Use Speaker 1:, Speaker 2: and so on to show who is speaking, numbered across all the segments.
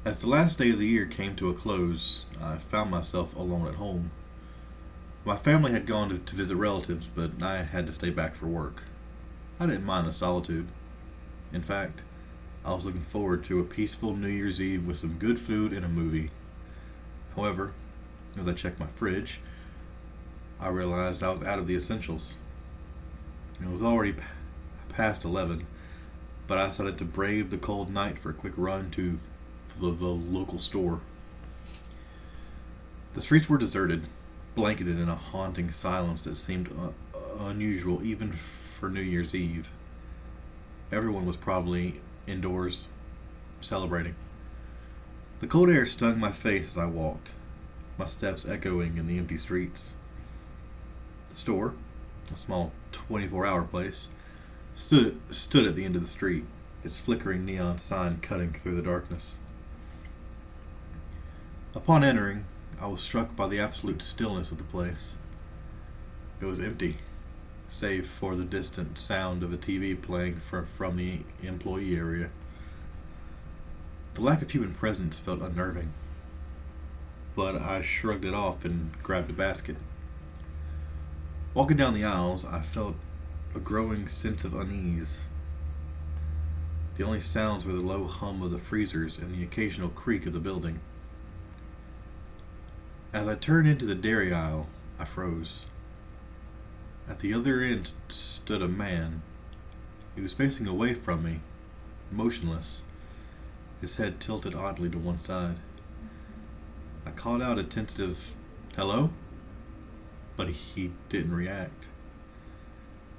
Speaker 1: As the last day of the year came to a close, I found myself alone at home. My family had gone to visit relatives, but I had to stay back for work. I didn't mind the solitude. In fact, I was looking forward to a peaceful New Year's Eve with some good food and a movie. However, as I checked my fridge, I realized I was out of the essentials. It was already past 11, but I decided to brave the cold night for a quick run to the local store. The streets were deserted, blanketed in a haunting silence that seemed unusual even for New Year's Eve. Everyone was probably indoors, celebrating. The cold air stung my face as I walked, my steps echoing in the empty streets. The store, a small 24-hour place, stood at the end of the street, its flickering neon sign cutting through the darkness. Upon entering, I was struck by the absolute stillness of the place. It was empty, save for the distant sound of a TV playing from the employee area. The lack of human presence felt unnerving, but I shrugged it off and grabbed a basket. Walking down the aisles, I felt a growing sense of unease. The only sounds were the low hum of the freezers and the occasional creak of the building. As I turned into the dairy aisle, I froze. At the other end stood a man. He was facing away from me, motionless, his head tilted oddly to one side. I called out a tentative, "Hello?" but he didn't react.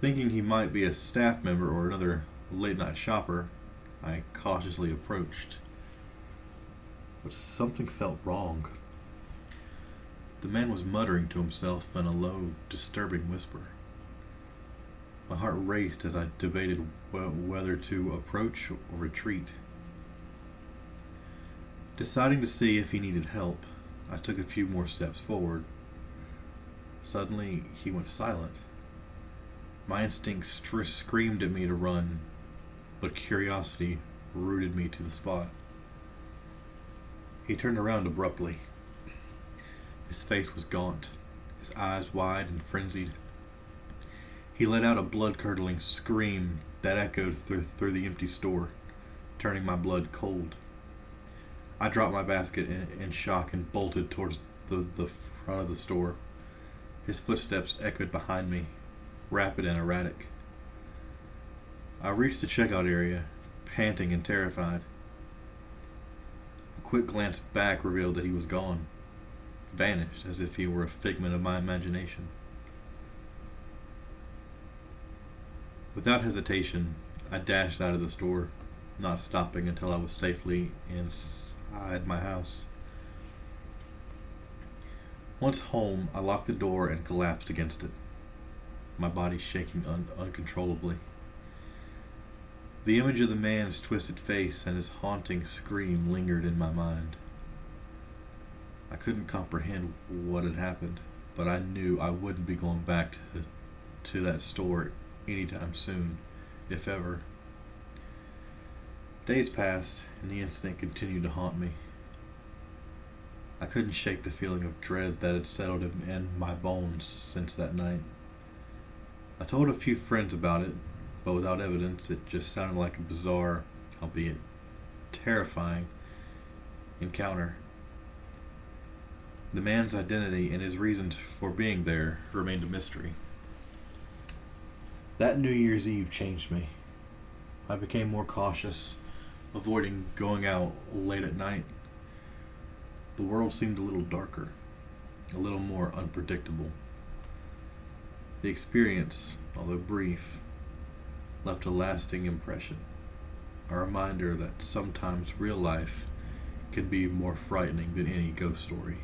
Speaker 1: Thinking he might be a staff member or another late night shopper, I cautiously approached. But something felt wrong. The man was muttering to himself in a low, disturbing whisper. My heart raced as I debated whether to approach or retreat. Deciding to see if he needed help, I took a few more steps forward. Suddenly, he went silent. My instincts screamed at me to run, but curiosity rooted me to the spot. He turned around abruptly. His face was gaunt, his eyes wide and frenzied. He let out a blood-curdling scream that echoed through the empty store, turning my blood cold. I dropped my basket in shock and bolted towards the front of the store. His footsteps echoed behind me, rapid and erratic. I reached the checkout area, panting and terrified. A quick glance back revealed that he was gone, vanished as if he were a figment of my imagination. Without hesitation, I dashed out of the store, not stopping until I was safely inside my house. Once home, I locked the door and collapsed against it, my body shaking uncontrollably. The image of the man's twisted face and his haunting scream lingered in my mind. I couldn't comprehend what had happened, but I knew I wouldn't be going back to that store anytime soon, if ever. Days passed, and the incident continued to haunt me. I couldn't shake the feeling of dread that had settled in my bones since that night. I told a few friends about it, but without evidence, it just sounded like a bizarre, albeit terrifying, encounter. The man's identity and his reasons for being there remained a mystery. That New Year's Eve changed me. I became more cautious, avoiding going out late at night. The world seemed a little darker, a little more unpredictable. The experience, although brief, left a lasting impression, a reminder that sometimes real life can be more frightening than any ghost story.